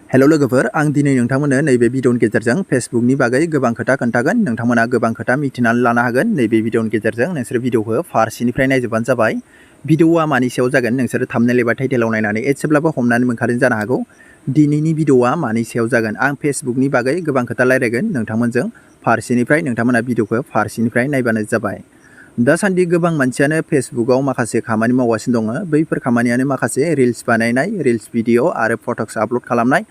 Hello लोगोफोर, आं दिनै नोंथांमोननो नैबे भिडिअनि गेजेरजों फेसबुकनि बागै गोबां खोथा खोन्थागोन। नोंथांमोना गोबां खोथा मिथिनानै लानो हागोन। नैबे भिडिअनि गेजेरजों नोंसोर भिडिअखौ फारसेनिफ्राय नायजोबबानो जाबाय। भिडिअआ मानि सायाव जागोन नोंसोर थाम्बनेल एबा टाइटेलाव नायनानै एसेब्लाबो हमनानै मोनखादों जानो हागौ। दिनैनि भिडिअआ मानि सायाव जागोन, आं फेसबुकनि बागै गोबां खोथा रायलायगोन नोंथांमोनजों। फारसेनिफ्राय नोंथांमोना भिडिअखौ फारसेनिफ्राय नायबानो जाबाय। दासान्दि गोबां मानसियानो फेसबुकआव माखासे खामानि मावगासिनो दङ। बैफोर खामानियानो माखासे रिल्स बानायनाय, रिल्स भिडिअ आरो फटक्स आपल'ड खालामनाय,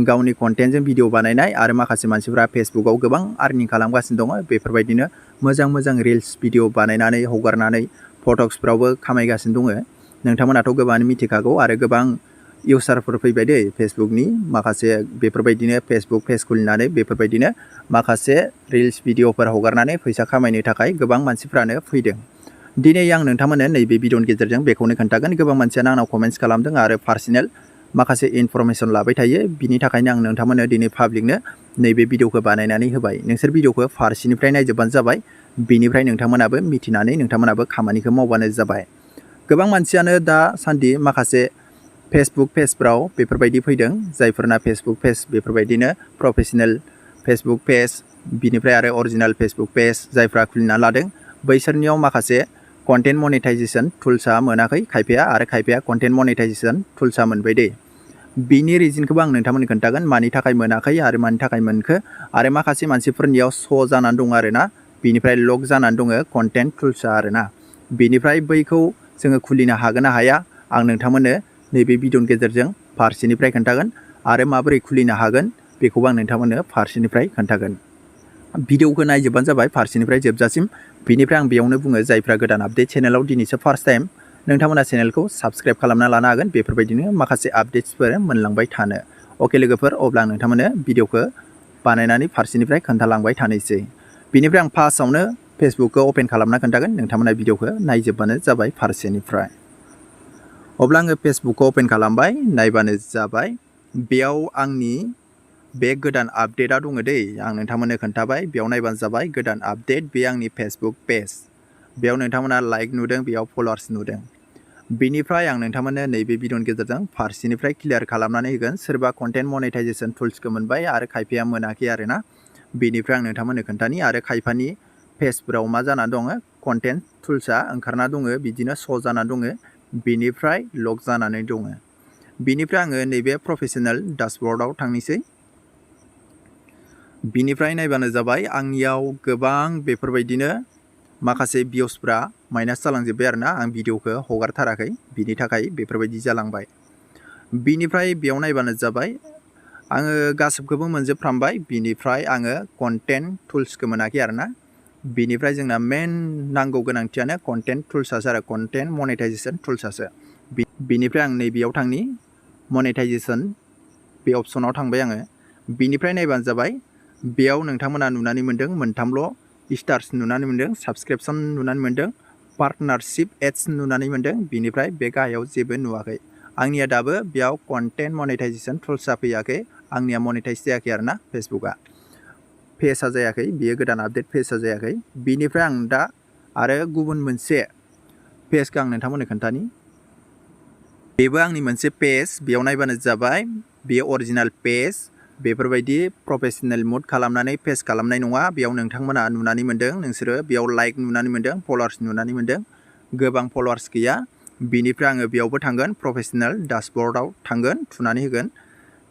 गावनि कन्टेन्टजों भिडिअ बानायनाय आरो माखासे मानसिफ्रा फेसबुकआव गोबां आर्निं खालामगासिनो दङ। बेफोरबायदिनो मोजां रिल्स भिडिअ बानायनानै हगारनानै फटक्सफ्रावबो खामायगासिनो दङ। नोंथांमोनाथ' गोबाङानो मिथिखागौ आरो गोबां इउसारफोर फैबाय दै फेसबुकनि माखासे बेफोरबायदिनो फेसबुक पेज खुलिनानै बेफोरबायदिनो माखासे रिल्स भिडिअफोर हगारनानै फैसा खामायनो थाखाय गोबां मानसिफ्रानो फैदों। दिनै आं नोंथांमोननो नैबे भिडिअनि गेजेरजों बेखौनो खोन्थागोन। गोबां मानसियानो आंनाव कमेन्ट्स खालामदों आरो पार्सनेल माखासे इनफरमेसन लाबाय थायो। बिनि थाखायनो आं नोंथांमोननो दिनै पाब्लिकनो नैबे भिडिअखौ बानायनानै होबाय। नोंसोर भिडिअखौ फारसेनिफ्राय नायजोबबानो जाबाय। बिनिफ्राय नोंथांमोनाबो मिथिनानै नोंथांमोनाबो खामानिखौ मावबानो जाबाय। गोबां मानसियानो दासान्दि माखासे फेसबुक पेजफ्राव बेफोरबायदि फैदों, जायफोरना फेसबुक पेज बेफोरबायदिनो प्रफेसनेल फेसबुक पेज, बिनिफ्राय आरो अरिजिनेल फेसबुक पेज जायफ्रा खुलिना लादों, बैसोरनियाव माखासे कन्टेन्ट मनेटाइजेसन टुल्सआ मोनाखै खायफाया, आरो खायफाया कन्टेन्ट मनेटाइजेसन टुल्सआ मोनबाय दे। बिनि रिजनखौबो आं नोंथांमोननो खोन्थागोन, मानि थाखाय मोनाखै आरो मानि थाखाय मोनखो, आरो माखासे मानसिफोरनियाव श' जानानै दं आरोना, बिनिफ्राय लक जानानै दङ कन्टेन्ट टुल्सआ आरोना। बिनिफ्राय बैखौ जोङो खुलिनो हागोन ना हाया, आं नोंथांमोननो नैबे भिडिअनि गेजेरजों फारसेनिफ्राय खोन्थागोन, आरो माबोरै खुलिनो हागोन बेखौबो आं नोंथांमोननो फारसेनिफ्राय खोन्थागोन। भिडिअखौ नायजोबबानो जाबाय फारसेनिफ्राय जोबजासिम। बिनिफ्राय आं बेयावनो बुङो, जायफ्रा गोदान आपडेट चेनेलाव दिनैसो फार्स्ट टाइम, नोंथांमोना चेनेलखौ साबस्क्राइब खालामना लानो हागोन, बेफोरबायदिनो माखासे आपडेट्सफोर मोनलांबाय थानो। अके लोगोफोर, अब्ला आं नोंथांमोननो भिडिअखौ बानायनानै फारसेनिफ्राय खोन्थालांबाय थानोसै। बिनिफ्राय आं फार्स्टआवनो फेसबुकखौ अपेन खालामना खोन्थागोन, नोंथांमोना भिडिअखौ नायजोबबानो जाबाय फारसेनिफ्राय। अब्ला आङो फेसबुकखौ अपेन खालामबाय, नायबानो जाबाय। बेयाव आंनि बे गोदान आपडेटआ दङ दै, आं नोंथांमोननो खोन्थाबाय। बेयाव नायबानो जाबाय गोदान आपडेट, बे आंनि फेसबुक पेज। बेयाव नोंथांमोना लाइक नुदों, बेयाव फलोवार्स नुदों। बिनिफ्राय आं नोंथांमोननो नैबे भिडिअनि गेजेरजों फारसेनिफ्राय क्लियार खालामनानै होगोन। सोरबा कन्टेन्ट मनेटाइजेसन टुल्सखौ मोनबाय आरो खायफाया मोनाखै आरोना। बिनिफ्राय आं नोंथांमोननो खोन्थानि, आरो खायफानि पेजफोराव मा जानानै दङ, कन्टेन्ट टुल्सआ ओंखारना दङ, बिदिनो श' जानानै दङ, बिनिफ्राय लक जानानै दङ। बिनिफ्राय आङो नैबे प्रफेसनेल डासबर्डआव थांनोसै। बिनिफ्राय नायबानो जाबाय आंनियाव गोबां बेफोरबायदिनो माखासे भिउसफ्रा माइनास जालांजोब्बाय आरोना, आं भिडिअखौ हगारथाराखै, बिनि थाखाय बेफोरबायदि जालांबाय। बिनिफ्राय बेयाव नायबानो जाबाय आङो गासिबखौबो मोनजोबफ्रामबाय। बिनिफ्राय आङो कन्टेन्ट टुल्सखौ मोनाखै आरोना। बिनिफ्राय जोंना मेन नांगौ गोनांथियानो कन्टेन्ट टुल्सआसो आरो कन्टेन्ट मनेटाइजेसन टुल्सआसो। बिनिफ्राय आं नैबेयाव थांनि, मनेटाइजेसन बे अपसनाव थांबाय आङो। बिनिफ्राय नायबानो जाबाय, बेयाव नोंथांमोना नुनानै मोन्दों मोनथामल' स्टार्स नुनानै मोन्दों, साबसक्रिपसन नुनानै मोन्दों, पार्टनारशिप एड्स नुनानै मोन्दों। बिनिफ्राय बे गाहायाव जेबो नुवाखै। आंनिया दाबो बेयाव कन्टेन्ट मनेटाइजेसन टुल्सआ फैयाखै, आंनिया मनेटाइज जायाखै आरोना, फेसबुकआ पेजआ जायाखै, बेयो गोदान आपडेट पेजआ जायाखै। बिनिफ्राय आं दा आरो गुबुन मोनसे पेजखौ आं नोंथांमोननो खोन्थानि। बेबो आंनि मोनसे पेज, बेयाव नायबानो जाबाय बेयो अरिजिनेल पेज। बेफोरबायदि प्रफेसनेल मुड खालामनानै पेज खालामनाय नङा। बेयाव नोंथांमोना नुनानै मोन्दों, नोंसोरो बेयाव लाइक नुनानै मोन्दों, फलोवार्स नुनानै मोन्दों, गोबां फलोवार्स गैया। बिनिफ्राय आङो बेयावबो थांगोन, प्रफेसनेल डासबर्डआव थांगोन, थुनानै होगोन।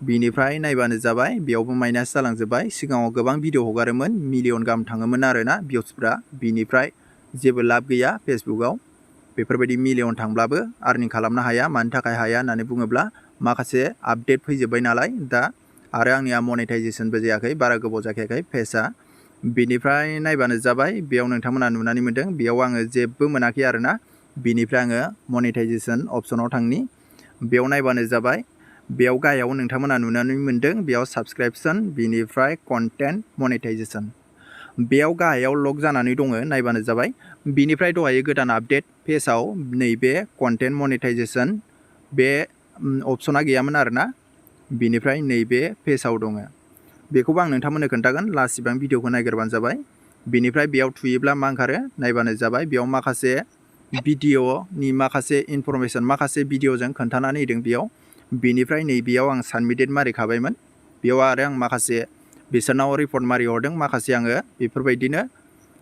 बिनिफ्राय नायबानो जाबाय बेयावबो माइनास जालांजोब्बाय। सिगाङाव गोबां भिडिअ हगारोमोन, मिलियन गाहाम थाङोमोन आरोना भिउसफ्रा। बिनिफ्राय जेबो लाब गैया फेसबुकआव, बेफोरबायदि मिलियन थांब्लाबो आर्निं खालामनो हाया। मानि थाखाय हाया होननानै बुङोब्ला माखासे आपडेट फैजोब्बाय नालाय दा, आरो आंनिया मनेटाइजेसनबो जायाखै, बारा गोबाव जाखायाखै पेजआ। बिनिफ्राय नायबानो जाबाय, बेयाव नोंथांमोना नुनानै मोन्दों, बेयाव आङो जेबो मोनाखै आरोना। बिनिफ्राय आङो मनेटाइजेसन अपसनाव थांनि। बेयाव नायबानो जाबाय, बेयाव गाहायाव नोंथांमोना नुनानै मोन्दों, बेयाव साबसक्रिपसन, बिनिफ्राय कन्टेन्ट मनेटाइजेसन, बेयाव गाहायाव लक जानानै दङ, नायबानो जाबाय। बिनिफ्राय दहाय गोदान आपडेट पेजआव नैबे कन्टेन्ट मनेटाइजेसन बे अपसना गैयामोन आरोना। बिनिफ्राय नैबे पेजआव दङ, बेखौबो आं नोंथांमोननो खोन्थागोन, लास्टसिबां भिडिअखौ नायग्रोबानो जाबाय। बिनिफ्राय बेयाव थुयोब्ला मा ओंखारो नायबानो जाबाय। बेयाव माखासे भिडिअनि माखासे इनफरमेसन, माखासे भिडिअजों खोन्थानानै होदों बेयाव बेनिफ्राय नैबेयाव आं साबमिटेड मारिखाबायमोन। बेयाव आरो आं माखासे बिसोरनाव रिपर्ट मारिहरदों, माखासे आङो बेफोरबायदिनो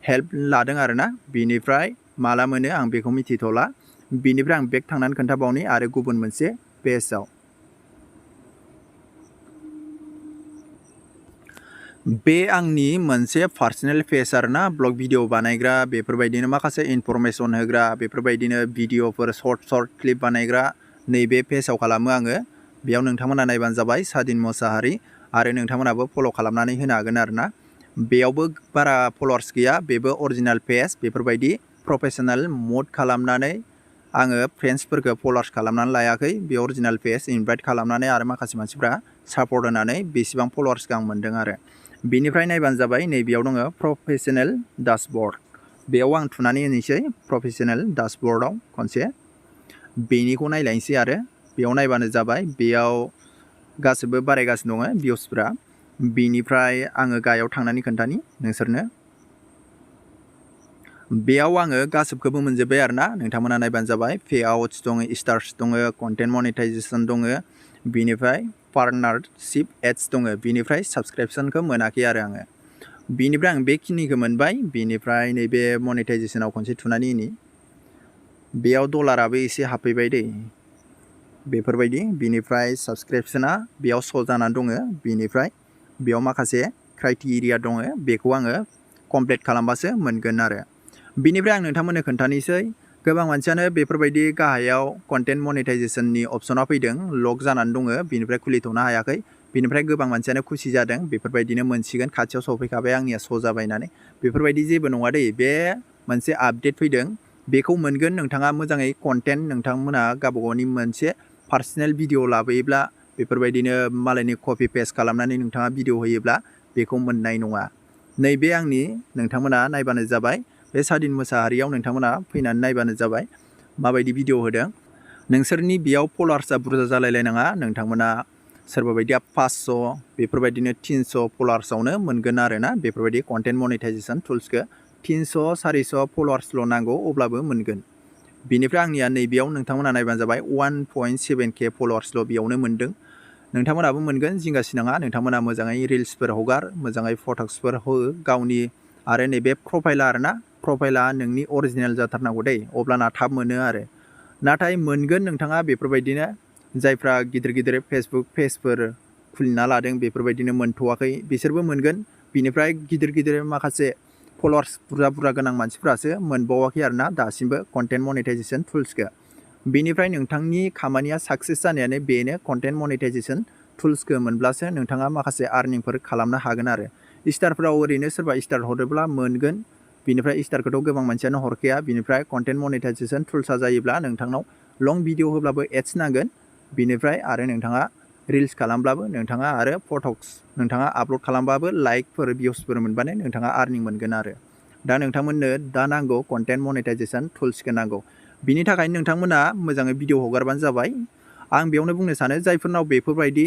हेल्प लादों आरोना। बेनिफ्राय माला मोनो आं बेखौ मिथिथ'ला। बेनिफ्राय आं बेक थांनानै खोन्थाबावनि आरो गुबुन मोनसे पेजआव। बे आंनि मोनसे पार्सनेल पेज आरोना, ब्लग भिडिअ बानायग्रा, बेफोरबायदिनो माखासे इनफरमेसन होग्रा, बेफोरबायदिनो भिडिअफोर सर्ट क्लिप बानायग्रा नैबे पेजआव खालामो आङो। बेयाव नोंथांमोना नायबानो जाबाय सादिन मोसाहारि, आरो नोंथांमोनाबो फल' खालामनानै होनो हागोन आरोना। बेयावबो बारा फल'वार्स गैया, बेबो अरिजिनेल पेज। बेफोरबायदि प्रफेसनेल मड खालामनानै आङो फ्रेन्ड्सफोरखौ फल'वार्स खालामनानै लायाखै। बे अरिजिनेल पेज इनभाइट खालामनानै आरो माखासे मानसिफ्रा सापर्ट होनानै बेसेबां फल'वार्सखौ आं मोन्दों आरो। बेनिफ्राय नायबानो जाबाय, नैबेयाव दङ प्रफेसनेल डाशबर्ड। बेयाव आं थुनानै होनोसै प्रफेसनेल डाशबर्डआव खनसे। बेनिखौ नायलायनोसै आरो बेयाव नायबानो जाबाय। बेयाव गासिबो बारायगासिनो दङ भिउसफ्रा। बेनिफ्राय आङो गाहायाव थांनानै खोन्थानि नोंसोरनो। बेयाव आङो गासिबखौबो मोनजोब्बाय आरोना, नोंथांमोना नायबानो जाबाय। पेआउट्स दङ, स्टार्स दङ, कन्टेन्ट मनेटाइजेसन दङ, बेनिफ्राय पार्टनारशिप एड्स दङ, बेनिफ्राय साबसक्रिपसनखौ मोनाखै आरो आङो। बेनिफ्राय आं बेखिनिखौ मोनबाय। बेनिफ्राय नैबे मनेटाइजेसनाव खनसे थुनानै होनि। बेयाव डलाराबो एसे हाबफैबाय दै, बेफोरबायदि। बेनिफ्राय साबसक्रिपसना बेयाव श' जानानै दङ। बेनिफ्राय बेयाव माखासे क्राइटेरिया दङ, बेखौ आङो कमप्लिट खालामबासो मोनगोन आरो। बेनिफ्राय आं नोंथांमोननो खोन्थानोसै, गोबां मानसियानो बेफोरबायदि गाहायाव कन्टेन्ट मनेटाइजेसननि अपसना फैदों, लक जानानै दङ, बेनिफ्राय खुलिथ'नो हायाखै। बेनिफ्राय गोबां मानसियानो खुसि जादों, बेफोरबायदिनो मोनसिगोन, खाथियाव सफैखाबाय, आंनिया श' जाबाय होननानै। बेफोरबायदि जेबो नङा दै, बे मोनसे आपडेट फैदों, बेखौ मोनगोन। नोंथाङा मोजाङै कन्टेन्ट, नोंथांमोना गावबागावनि मोनसे पार्सनेल भिडिअ लाबोयोब्ला, बेफोरबायदिनो मालायनि कपि पेस्ट खालामनानै नोंथाङा भिडिअ होयोब्ला बेखौ मोननाय नङा। नैबे आंनि, नोंथांमोना नायबानो जाबाय। बे सादिन मोसाहारियाव नोंथांमोना फैनानै नायबानो जाबाय माबायदि भिडिअ होदों। नोंसोरनि बेयाव फल'वार्सआ बुरजा जालायलायनाङा, नोंथांमोना सोरबा बायदिया 500, बेफोरबायदिनो 300 फल'वार्सआवनो मोनगोन आरोना। बेफोरबायदि कन्टेन्ट मनेटाइजेसन टुल्सखौ 300, 400 फल'वार्सल' नांगौ, अब्लाबो मोनगोन। बेनिफ्राय आंनिया नैबेयाव नोंथांमोना नायबानो जाबाय 1.7K फल'वार्सल' बेयावनो मोनदों। नोंथांमोनाबो मोनगोन, जिंगासिनाङा। नोंथांमोना मोजाङै रिल्सफोर हगार, मोजाङै फटक्सफोर हो गावनि। आरो नैबे प्रफाइला आरोना, प्रफाइला नोंनि अरिजिनेल जाथारनांगौ दै, अब्लाना थाब मोनो आरो। नाथाय मोनगोन नोंथाङा बेफोरबायदिनो जायफ्रा गिदिर गिदिर फेसबुक पेजफोर खुलिना लादों, बेफोरबायदिनो मोनथ'वाखै, बिसोरबो मोनगोन। बिनिफ्राय गिदिर गिदिर माखासे फल'वार्स बुरजा गोनां मानसिफ्रासो मोनबावाखै आरोना दासिमबो कन्टेन्ट मनेटाइजेसन टुल्सखौ। बेनिफ्राय नोंथांनि खामानिया साक्सेस जानायानो बेनो, कन्टेन्ट मनेटाइजेसन टुल्सखौ मोनब्लासो नोंथाङा माखासे आर्निंफोर खालामनो हागोन आरो। स्टारफ्राव ओरैनो सोरबा स्टार हरोब्ला मोनगोन। बेनिफ्राय स्टारखौथ' गोबां मानसियानो हरखाया। बेनिफ्राय कन्टेन्ट मनेटाइजेसन टुल्सआ जायोब्ला नोंथांनाव लं भिडिअ होब्लाबो एड्स नांगोन। बेनिफ्राय आरो नोंथाङा रिल्स खालामब्लाबो, नोंथाङा आरो फटक्स नोंथाङा आपल'ड खालामबाबो लाइकफोर भिउसफोर मोनबानो नोंथाङा आर्निं मोनगोन आरो। दा नोंथांमोननो दा नांगौ कन्टेन्ट मनेटाइजेसन टुल्सखौ नांगौ। बिनि थाखायनो नोंथांमोना मोजाङै भिडिअ हगारबानो जाबाय। आं बेयावनो बुंनो सानो, जायफोरनाव बेफोरबायदि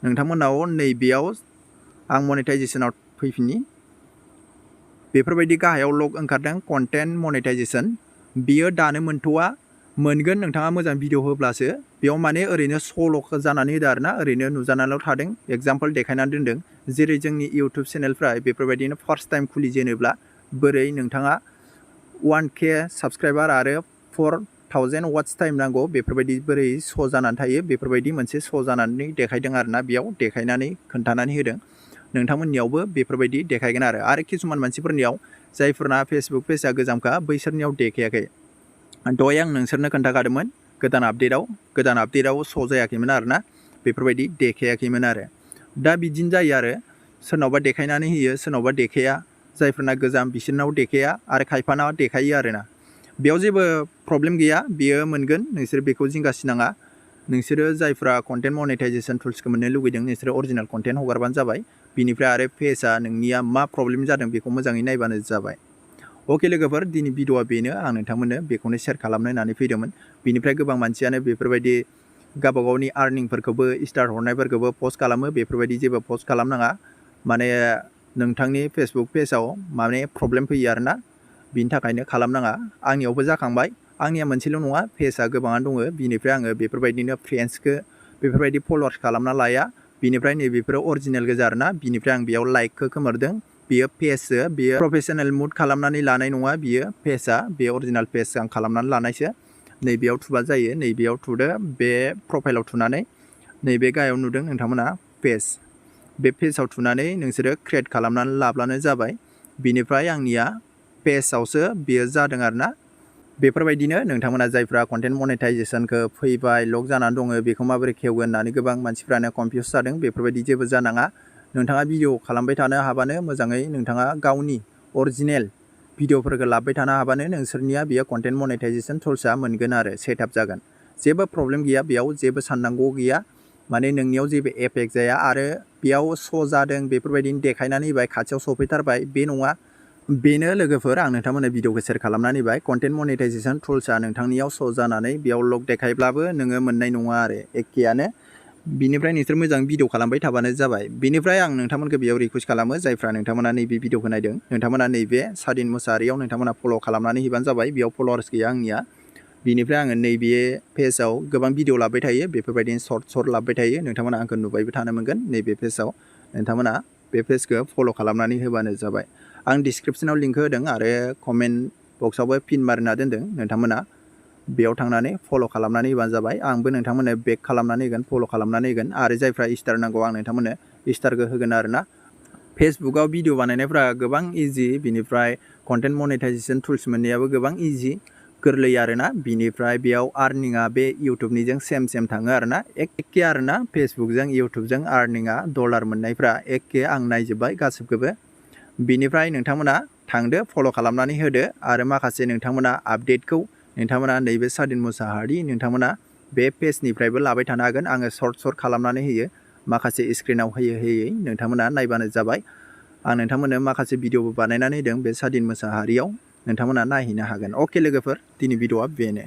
नोंथांमोनाव नैबेयाव आं मनेटाइजेसनाव फैफिनि। बेफोरबायदि गाहायाव लग ओंखारदों कन्टेन्ट मनेटाइजेसन, बियो दानो मोनथ'वा, मोनगोन नोंथाङा मोजां भिडिअ होब्लासो। बेयाव माने ओरैनो सल' जानानै होदो आरोना, ओरैनो नुजानानैल' थादों, एगजाम्पल देखायनानै दोनदों। जेरै जोंनि इउटुब चेनेलफ्रा बेफोरबायदिनो फार्स्ट टाइम खुलिजेनोब्ला बोरै नोंथाङा 1K साबसक्राइबार आरो 4000 वाट्स टाइम नांगौ, बेफोरबायदि बोरै श' जानानै थायो, बेफोरबायदि मोनसे श' जानानै देखायदों आरोना। बेयाव देखायनानै खोन्थानानै होदों। नोंथांमोननियावबो बेफोरबायदि देखायगोन आरो किसुमान मानसिफोरनियाव जायफोरना फेसबुक पेजआ गोजामखा, बैसोरनियाव देखायाखै। दहाय आं नोंसोरनो खोन्थाखादोंमोन, गोदान आपडेटआव श' जायाखैमोन आरोना, बेफोरबायदि देखायाखैमोन आरो। दा बिदिनो जायो आरो, सोरनावबा देखायनानै होयो, सोरनावबा देखाया। जायफोरना गोजाम बिसोरनाव देखाया, आरो खायफानाव देखायो आरोना। बेयाव जेबो प्रब्लेम गैया, बेयो मोनगोन, नोंसोर बेखौ जिंगासिनाङा। नोंसोरो जायफ्रा कन्टेन्ट मनेटाइजेसन टुल्सखौ मोननो लुगैदों, नोंसोरो अरिजिनेल कन्टेन्ट हगारबानो जाबाय। बिनिफ्राय आरो पेजआ नोंनिया मा प्रब्लेम जादों बेखौ मोजाङै नायबानो जाबाय। अके लोगोफोर, दिनै भिडिअआ बेनो, आं नोंथांमोननो बेखौनो शेयार खालामनो होननानै फैदोंमोन। बिनिफ्राय गोबां मानसियानो बेफोरबायदि गावबागावनि आर्निंफोरखौबो, स्टार हरनायफोरखौबो पस्ट खालामो। बेफोरबायदि जेबो पस्ट खालामनाङा, माने नोंथांनि फेसबुक पेजआव माने प्रब्लेम फैयो आरोना, बिनि थाखायनो खालामनाङा। आंनियावबो जाखांबाय, आंनिया मोनसेल' नङा, पेजआ गोबाङानो दङ। बिनिफ्राय आङो बेफोरबायदिनो बेफोरबायदि फल'वार्स खालामना लाया। बिनिफ्राय नैबेफोरो अरिजिनेल गोजा आरोना। बिनिफ्राय आं बेयाव लाइकखौ खोमोरदों। बियो पेजसो, बियो प्रफेसनेल मुड खालामनानै लानाय नङा, बियो पेजआ, बे अरिजिनेल पेज आं खालामनानै लानायसो। नैबेयाव थुबा जायो, नैबेयाव थुदो, बे प्रफाइलाव थुनानै नैबे गाहायाव नुदों नोंथांमोना पेज, बे पेजआव थुनानै नोंसोरो क्रिएट खालामनानै लाब्लानो जाबाय। बिनिफ्राय आंनिया पेजआवसो बियो जादों आरोना। बेफोरबायदिनो नोंथांमोना जायफ्रा कन्टेन्ट मनेटाइजेसनखौ फैबाय लक जानानै दङ बेखौ माबोरै खेवगोन होननानै गोबां मानसिफ्रानो कनफिउस जादों, बेफोरबायदि जेबो जानाङा। नोंथाङा भिडिअ खालामबाय थानो हाबानो मोजाङै नोंथाङा गावनि अरिजिनेल भिडिअफोरखौ लाबोबाय थानो हाबानो नोंसोरनिया बेयो कन्टेन्ट मनेटाइजेसन टुल्सआ मोनगोन आरो सेटआप जागोन। जेबो प्रब्लेम गैया, बेयाव जेबो साननांगौ गैया, माने नोंनियाव जेबो एफेक्ट जाया। आरो बेयाव श' जादों बेफोरबायदिनो देखायनानै होबाय, खाथियाव सफैथारबाय, बे नङा। बेनो लोगोफोर, आं नोंथांमोननो भिडिअखौ शेयार खालामनानै होबाय। कन्टेन्ट मनेटाइजेसन टुल्सआ नोंथांनियाव श' जानानै बेयाव लक देखायब्लाबो नोङो मोननाय नङा आरो, एखेयानो। बिनिफ्राय नोंसोर मोजां भिडिअ खालामबाय थाबानो जाबाय। बिनिफ्राय आं नोंथांमोनखौ बेयाव रिकुवेस्ट खालामो, जायफ्रा नोंथांमोना नैबे भिडिअखौ नायदों, नोंथांमोना नैबे सादिन मुसाहारियाव नोंथांमोना फल' खालामनानै होबानो जाबाय। बेयाव फल'वार्स गैया आंनिया। बिनिफ्राय आङो नैबे पेजआव गोबां भिडिअ लाबोबाय थायो, बेफोरबायदिनो सर्ट लाबोबाय थायो। नोंथांमोना आंखौ नुबायबो थानो मोनगोन नैबे पेजआव। नोंथांमोना बे पेजखौ फल' खालामनानै होबानो जाबाय। आं डिसक्रिपसनाव लिंक होदों आरो कमेन्ट बक्सआवबो पिन मारिना दोनदों। नोंथांमोना बेयाव थांनानै फल' खालामनानै होबानो जाबाय। आंबो नोंथांमोननो बेक खालामनानै होगोन, फल' खालामनानै होगोन। आरो जायफ्रा स्टार नांगौ आं नोंथांमोननो स्टारखौ होगोन आरोना। फेसबुकआव भिडिअ बानायनायफ्रा गोबां इजि, बिनिफ्राय कन्टेन्ट मनेटाइजेसन टुल्स मोननायाबो गोबां इजि, गोरलै आरोना। बिनिफ्राय बेयाव आर्निंआ बे इउटुबनिजों सेम थाङो आरोना, एखे आरोना। फेसबुकजों इउटुबजों आर्निंआ डलार मोननायफ्रा एखे, आं नायजोब्बाय गासिबखौबो। बिनिफ्राय नोंथांमोना थांदो, फल' खालामनानै होदो। आरो माखासे नोंथांमोना आपडेटखौ नोंथांमोना नैबे सादिन मुसाहारि नोंथांमोना बे पेजनिफ्रायबो लाबाय थानो हागोन। आङो सर्ट खालामनानै होयो, माखासे स्क्रिनाव होयै नोंथांमोना नायबानो जाबाय। आं नोंथांमोननो माखासे भिडिअबो बानायनानै होदों बे सादिन मुसाहारियाव, नोंथांमोना नायहैनो हागोन। अके लोगोफोर, दिनै भिडिअआ बेनो।